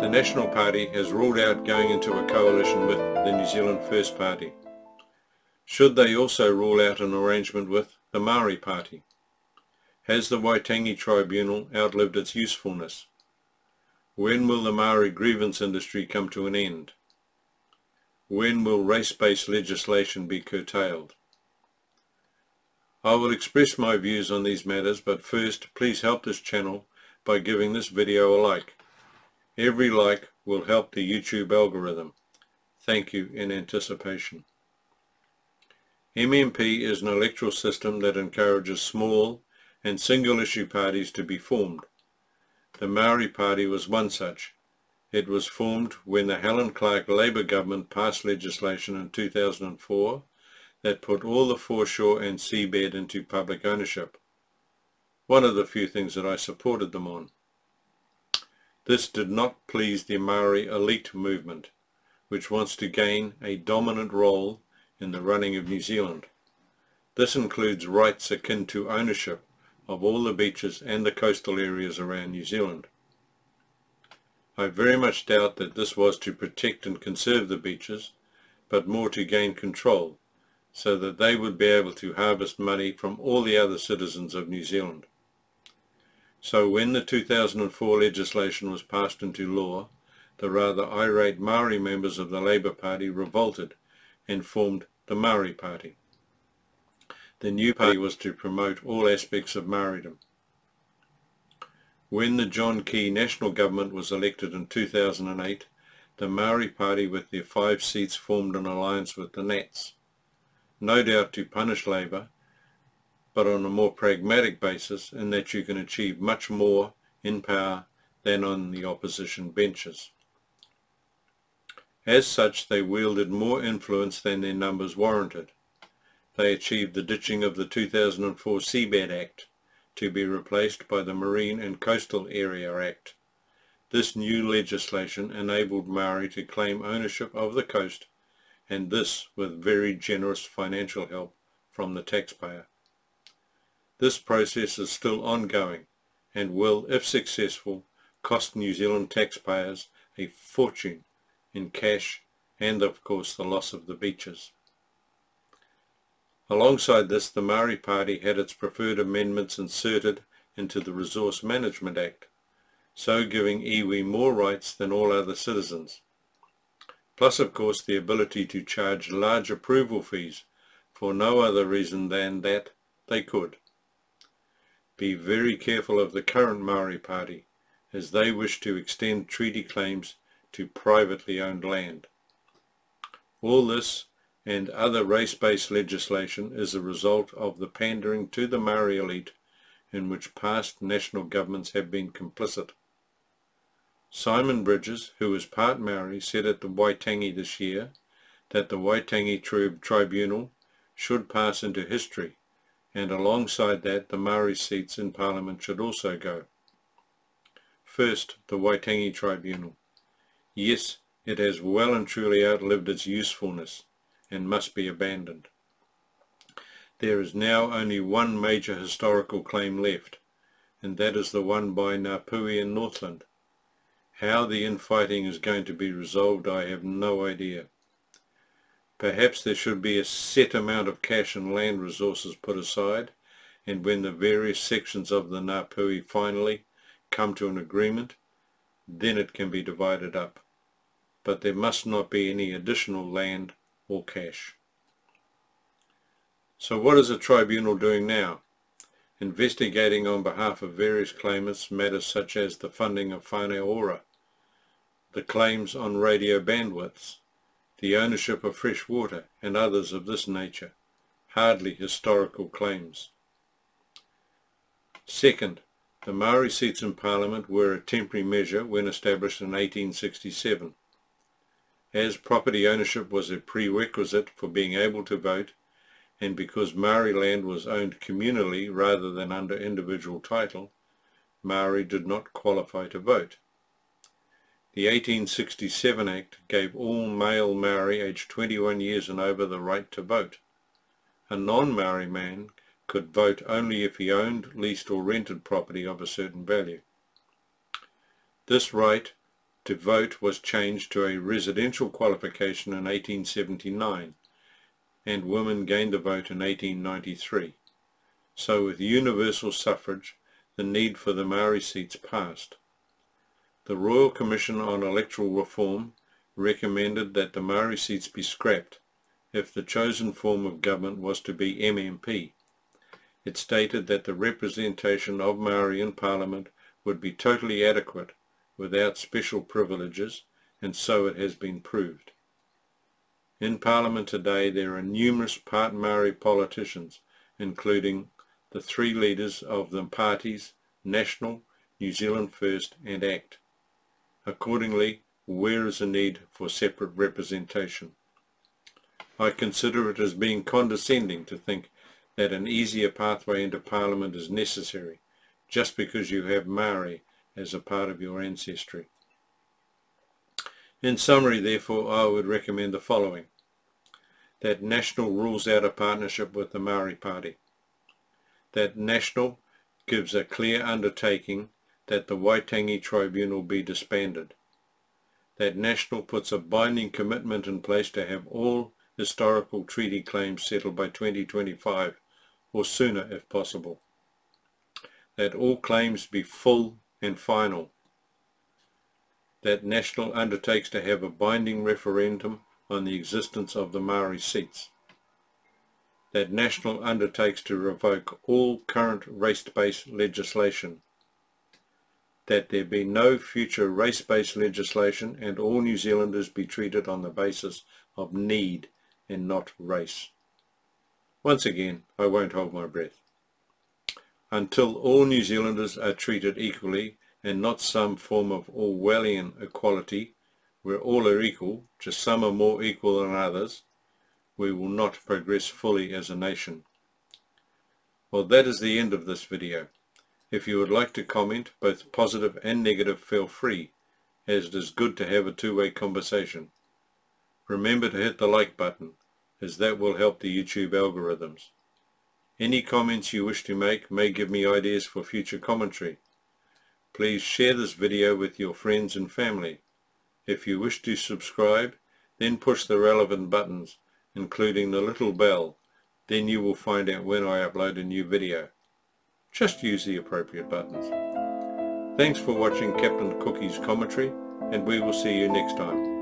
The National Party has ruled out going into a coalition with the New Zealand First Party. Should they also rule out an arrangement with the Maori Party? Has the Waitangi Tribunal outlived its usefulness? When will the Maori Grievance industry come to an end? When will race-based legislation be curtailed? I will express my views on these matters, but first please help this channel by giving this video a like. Every like will help the YouTube algorithm. Thank you in anticipation. MMP is an electoral system that encourages small and single-issue parties to be formed. The Maori Party was one such. It was formed when the Helen Clark Labour government passed legislation in 2004 that put all the foreshore and seabed into public ownership. One of the few things that I supported them on. This did not please the Maori elite movement, which wants to gain a dominant role in the running of New Zealand. This includes rights akin to ownership of all the beaches and the coastal areas around New Zealand. I very much doubt that this was to protect and conserve the beaches, but more to gain control, so that they would be able to harvest money from all the other citizens of New Zealand. So when the 2004 legislation was passed into law, the rather irate Maori members of the Labour Party revolted and formed the Maori Party. The new party was to promote all aspects of Maoridom. When the John Key National Government was elected in 2008, the Maori Party with their 5 seats formed an alliance with the Nats, no doubt to punish Labour, but on a more pragmatic basis in that you can achieve much more in power than on the opposition benches. As such, they wielded more influence than their numbers warranted. They achieved the ditching of the 2004 Seabed Act to be replaced by the Marine and Coastal Area Act. This new legislation enabled Maori to claim ownership of the coast, and this with very generous financial help from the taxpayer. This process is still ongoing and will, if successful, cost New Zealand taxpayers a fortune in cash and, of course, the loss of the beaches. Alongside this, the Maori Party had its preferred amendments inserted into the Resource Management Act, so giving iwi more rights than all other citizens. Plus, of course, the ability to charge large approval fees for no other reason than that they could. Be very careful of the current Maori Party, as they wish to extend treaty claims to privately owned land. All this and other race-based legislation is a result of the pandering to the Maori elite in which past national governments have been complicit. Simon Bridges, who is part Maori, said at the Waitangi this year that the Waitangi Tribunal should pass into history, and alongside that the Maori seats in Parliament should also go. First, the Waitangi Tribunal. Yes, it has well and truly outlived its usefulness and must be abandoned. There is now only one major historical claim left, and that is the one by Ngāpuhi in Northland. How the infighting is going to be resolved, I have no idea. Perhaps there should be a set amount of cash and land resources put aside, and when the various sections of the Ngāpuhi finally come to an agreement, then it can be divided up. But there must not be any additional land or cash. So what is the tribunal doing now? Investigating on behalf of various claimants matters such as the funding of whānau ora, the claims on radio bandwidths, the ownership of fresh water, and others of this nature, hardly historical claims. Second, the Maori seats in Parliament were a temporary measure when established in 1867. As property ownership was a prerequisite for being able to vote, and because Maori land was owned communally rather than under individual title, Maori did not qualify to vote. The 1867 Act gave all male Maori aged 21 years and over the right to vote. A non-Maori man could vote only if he owned, leased or rented property of a certain value. This right to vote was changed to a residential qualification in 1879, and women gained the vote in 1893. So with universal suffrage, the need for the Maori seats passed. The Royal Commission on Electoral Reform recommended that the Maori seats be scrapped if the chosen form of government was to be MMP. It stated that the representation of Maori in Parliament would be totally adequate without special privileges, and so it has been proved. In Parliament today there are numerous part Maori politicians, including the three leaders of the parties National, New Zealand First and ACT. Accordingly, where is the need for separate representation? I consider it as being condescending to think that an easier pathway into Parliament is necessary just because you have Maori as a part of your ancestry. In summary, therefore, I would recommend the following: that National rules out a partnership with the Maori Party, that National gives a clear undertaking that the Waitangi Tribunal be disbanded, that National puts a binding commitment in place to have all historical treaty claims settled by 2025 or sooner if possible, that all claims be full and final, that National undertakes to have a binding referendum on the existence of the Maori seats, that National undertakes to revoke all current race-based legislation, that there be no future race-based legislation and all New Zealanders be treated on the basis of need and not race. Once again, I won't hold my breath. Until all New Zealanders are treated equally and not some form of Orwellian equality where all are equal, just some are more equal than others, we will not progress fully as a nation. Well, that is the end of this video. If you would like to comment, both positive and negative, feel free, as it is good to have a two-way conversation. Remember to hit the like button, as that will help the YouTube algorithms. Any comments you wish to make may give me ideas for future commentary. Please share this video with your friends and family. If you wish to subscribe, then push the relevant buttons, including the little bell. Then you will find out when I upload a new video. Just use the appropriate buttons. Thanks for watching Captain Cookie's commentary, and we will see you next time.